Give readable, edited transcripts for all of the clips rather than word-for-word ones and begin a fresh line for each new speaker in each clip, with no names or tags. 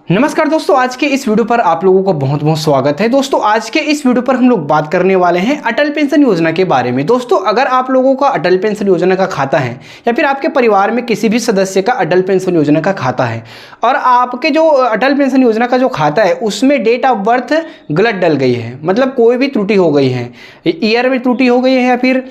नमस्कार दोस्तों, आज के इस वीडियो पर आप लोगों का बहुत बहुत स्वागत है। दोस्तों आज के इस वीडियो पर हम लोग बात करने वाले हैं अटल पेंशन योजना के बारे में। दोस्तों अगर आप लोगों का अटल पेंशन योजना का खाता है या फिर आपके परिवार में किसी भी सदस्य का अटल पेंशन योजना का खाता है और आपके जो अटल पेंशन योजना का जो खाता है उसमें डेट ऑफ बर्थ गलत डल गई है, मतलब कोई भी त्रुटि हो गई है, ईयर में त्रुटि हो गई है या फिर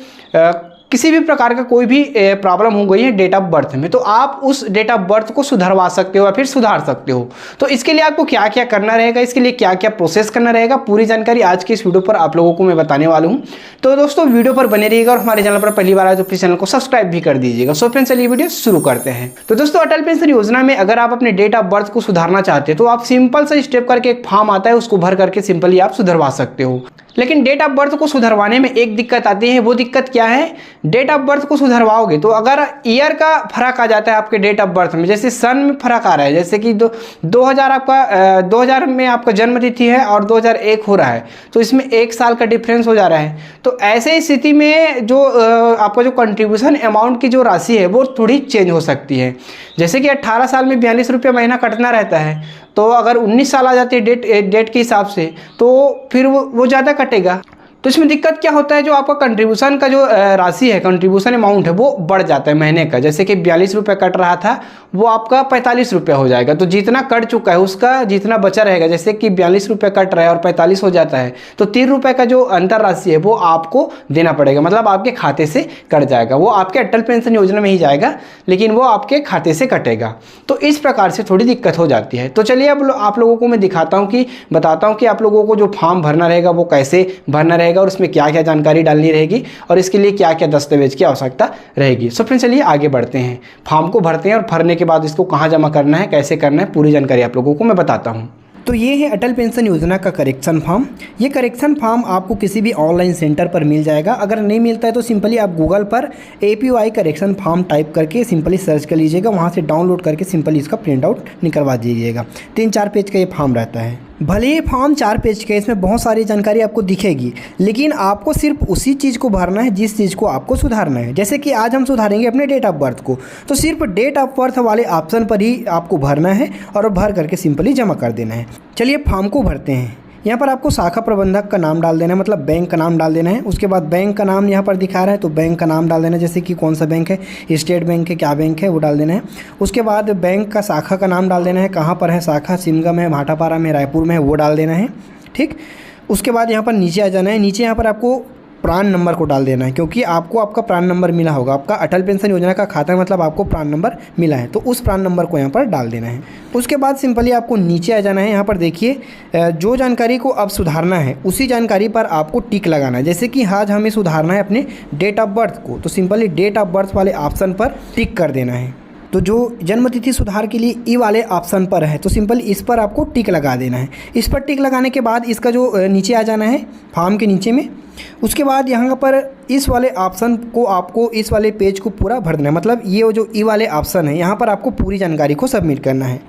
किसी भी प्रकार का कोई भी प्रॉब्लम हो गई है डेट ऑफ बर्थ में, तो आप उस डेट ऑफ बर्थ को सुधरवा सकते हो या फिर सुधार सकते हो। तो इसके लिए आपको क्या क्या करना रहेगा, इसके लिए क्या क्या प्रोसेस करना रहेगा, पूरी जानकारी आज की इस वीडियो पर आप लोगों को मैं बताने वाला हूं। तो दोस्तों वीडियो पर बने रहिएगा और हमारे चैनल पर पहली बार आए तो प्लीज चैनल को सब्सक्राइब भी कर दीजिएगा। सो फ्रेंड्स चलिए वीडियो शुरू करते हैं। तो दोस्तों अटल पेंशन योजना में अगर आप अपने डेट ऑफ बर्थ को सुधारना चाहते हैं तो आप सिंपल सा स्टेप करके एक फॉर्म आता है, उसको भर करके सिंपली आप सुधरवा सकते हो। लेकिन डेट ऑफ बर्थ को सुधरवाने में एक दिक्कत आती है। वो दिक्कत क्या है? डेट ऑफ बर्थ को सुधरवाओगे तो अगर ईयर का फर्क आ जाता है आपके डेट ऑफ बर्थ में, जैसे सन में फर्क आ रहा है, जैसे कि 2000 आपका 2000 में आपका जन्म तिथि है और 2001 हो रहा है, तो इसमें 1 साल का डिफरेंस हो जा रहा है। तो ऐसे स्थिति में जो आपका जो कंट्रीब्यूशन अमाउंट की जो राशि है वो थोड़ी चेंज हो सकती है। जैसे कि 18 साल में 42 रुपये महीना कटना रहता है, तो अगर 19 साल आ जाती है डेट के हिसाब से तो फिर वो ज़्यादा कटेगा। तो इसमें दिक्कत क्या होता है, जो आपका कंट्रीब्यूशन का जो राशि है, कंट्रीब्यूशन अमाउंट है वो बढ़ जाता है महीने का। जैसे कि 42 रुपये कट रहा था वो आपका 45 रुपये हो जाएगा। तो जितना कट चुका है उसका जितना बचा रहेगा, जैसे कि 42 रुपये कट रहा है और 45 हो जाता है, तो 3 रुपये का जो अंतर राशि है वो आपको देना पड़ेगा, मतलब आपके खाते से कट जाएगा। वो आपके अटल पेंशन योजना में ही जाएगा लेकिन वो आपके खाते से कटेगा। तो इस प्रकार से थोड़ी दिक्कत हो जाती है। तो चलिए अब आप लोगों को मैं बताता हूँ कि आप लोगों को जो फॉर्म भरना रहेगा वो कैसे भरना रहेगा और उसमें क्या क्या जानकारी डालनी रहेगी और इसके लिए क्या क्या दस्तावेज की आवश्यकता रहेगी। सो फ्रेंड्स चलिए आगे बढ़ते हैं। फॉर्म को भरते हैं और भरने के बाद इसको कहाँ जमा करना है, कैसे करना है, पूरी जानकारी आप लोगों को मैं बताता हूँ। तो ये है अटल पेंशन योजना का करेक्शन फॉर्म। ये करेक्शन फॉर्म आपको किसी भी ऑनलाइन सेंटर पर मिल जाएगा। अगर नहीं मिलता है तो सिंपली आप गूगल पर APY करेक्शन फॉर्म टाइप करके सिंपली सर्च कर लीजिएगा, वहाँ से डाउनलोड करके सिंपली इसका प्रिंट आउट निकलवा दीजिएगा। 3-4 पेज का ये फॉर्म रहता है। भले ही फॉर्म 4 पेज का, इसमें बहुत सारी जानकारी आपको दिखेगी, लेकिन आपको सिर्फ उसी चीज़ को भरना है जिस चीज़ को आपको सुधारना है। जैसे कि आज हम सुधारेंगे अपने डेट ऑफ बर्थ को, तो सिर्फ डेट ऑफ बर्थ वाले ऑप्शन पर ही आपको भरना है और भर करके सिंपली जमा कर देना है। चलिए फॉर्म को भरते हैं। यहाँ पर आपको शाखा प्रबंधक का नाम डाल देना है, मतलब बैंक का नाम डाल देना है। उसके बाद बैंक का नाम यहाँ पर दिखा रहा है तो बैंक का नाम डाल देना है, जैसे कि कौन सा बैंक है, स्टेट बैंक है, क्या बैंक है, वो डाल देना है। उसके बाद बैंक का शाखा का नाम डाल देना है, कहाँ पर है शाखा, सिमगम है, भाटापारा में, रायपुर में है, वो डाल देना है। ठीक, उसके बाद यहाँ पर नीचे आ जाना है। नीचे यहाँ पर आपको प्रान नंबर को डाल देना है, क्योंकि आपको आपका प्रान नंबर मिला होगा। आपका अटल पेंशन योजना का खाता है, मतलब आपको प्रान नंबर मिला है, तो उस प्रान नंबर को यहाँ पर डाल देना है। उसके बाद सिंपली आपको नीचे आ जाना है। यहाँ पर देखिए जो जानकारी को अब सुधारना है उसी जानकारी पर आपको टिक लगाना है। जैसे कि आज हमें सुधारना है अपने डेट ऑफ बर्थ को, तो सिंपली डेट ऑफ बर्थ वाले ऑप्शन पर टिक कर देना है। तो जो जन्म तिथि सुधार के लिए ई वाले ऑप्शन पर है तो सिंपल इस पर आपको टिक लगा देना है। इस पर टिक लगाने के बाद इसका जो नीचे आ जाना है फॉर्म के नीचे में। उसके बाद यहाँ पर इस वाले ऑप्शन को आपको इस वाले पेज को पूरा भर देना है, मतलब ये जो ई वाले ऑप्शन है यहाँ पर आपको पूरी जानकारी को सबमिट करना है।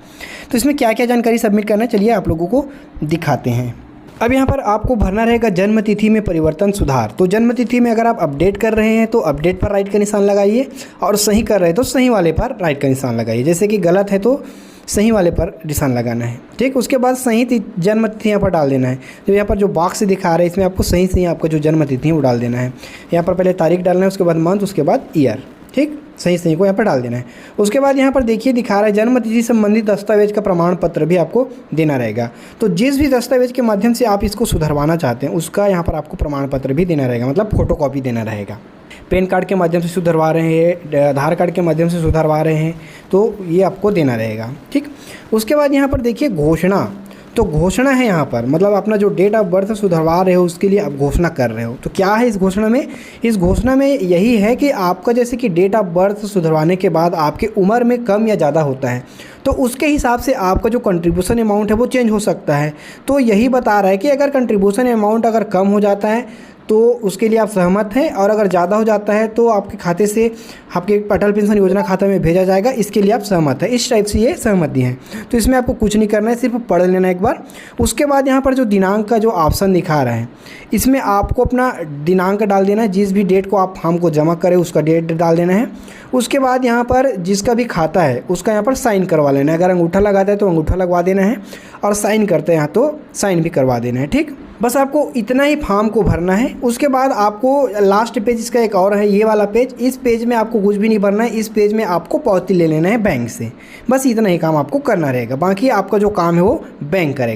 तो इसमें क्या क्या जानकारी सबमिट करना है चलिए आप लोगों को दिखाते हैं। अब यहाँ पर आपको भरना रहेगा जन्म तिथि में परिवर्तन सुधार। तो जन्म तिथि में अगर आप अपडेट कर रहे हैं तो अपडेट पर राइट का निशान लगाइए और सही कर रहे हैं तो सही वाले पर राइट का निशान लगाइए। जैसे कि गलत है तो सही वाले पर निशान लगाना है। ठीक, उसके बाद सही जन्म तिथि यहाँ पर डाल देना है। तो यहाँ पर जो बॉक्स दिखा रहा है इसमें आपको सही आपका जो जन्म तिथि है वो डाल देना है। यहाँ पर पहले तारीख डालना है, उसके बाद मंथ, उसके बाद ईयर। ठीक, सही को यहाँ पर डाल देना है। उसके बाद यहाँ पर देखिए दिखा रहा है जन्म तिथि संबंधित दस्तावेज का प्रमाण पत्र भी आपको देना रहेगा। तो जिस भी दस्तावेज के माध्यम से आप इसको सुधरवाना चाहते हैं उसका यहाँ पर आपको प्रमाण पत्र भी देना रहेगा, मतलब फोटोकॉपी देना रहेगा। पैन कार्ड के माध्यम से सुधरवा रहे हैं, आधार कार्ड के माध्यम से सुधरवा रहे हैं तो ये आपको देना रहेगा। ठीक, उसके बाद यहाँ पर देखिए घोषणा। तो घोषणा है यहाँ पर, मतलब अपना जो डेट ऑफ बर्थ सुधरवा रहे हो उसके लिए आप घोषणा कर रहे हो। तो क्या है इस घोषणा में? इस घोषणा में यही है कि आपका जैसे कि डेट ऑफ बर्थ सुधरवाने के बाद आपके उम्र में कम या ज़्यादा होता है तो उसके हिसाब से आपका जो कंट्रीब्यूशन अमाउंट है वो चेंज हो सकता है। तो यही बता रहा है कि अगर कंट्रीब्यूशन अमाउंट अगर कम हो जाता है तो उसके लिए आप सहमत हैं, और अगर ज़्यादा हो जाता है तो आपके खाते से आपके अटल पेंशन योजना खाते में भेजा जाएगा, इसके लिए आप सहमत हैं। इस टाइप से ये सहमति है। तो इसमें आपको कुछ नहीं करना है, सिर्फ पढ़ लेना एक बार। उसके बाद यहाँ पर जो दिनांक का जो ऑप्शन दिखा रहा है, इसमें आपको अपना दिनांक डाल देना है, जिस भी डेट को आप हमको जमा करें उसका डेट डाल देना है। उसके बाद यहाँ पर जिसका भी खाता है उसका यहाँ पर साइन करवा लेना है। अगर अंगूठा लगाता है तो अंगूठा लगवा देना है, और साइन करते हैं तो साइन भी करवा देना है। ठीक, बस आपको इतना ही फॉर्म को भरना है। उसके बाद आपको लास्ट पेज इसका एक और है, ये वाला पेज। इस पेज में आपको कुछ भी नहीं भरना है, इस पेज में आपको पावती ले लेना है बैंक से। बस इतना ही काम आपको करना रहेगा, बाकी आपका जो काम है वो बैंक करेगा।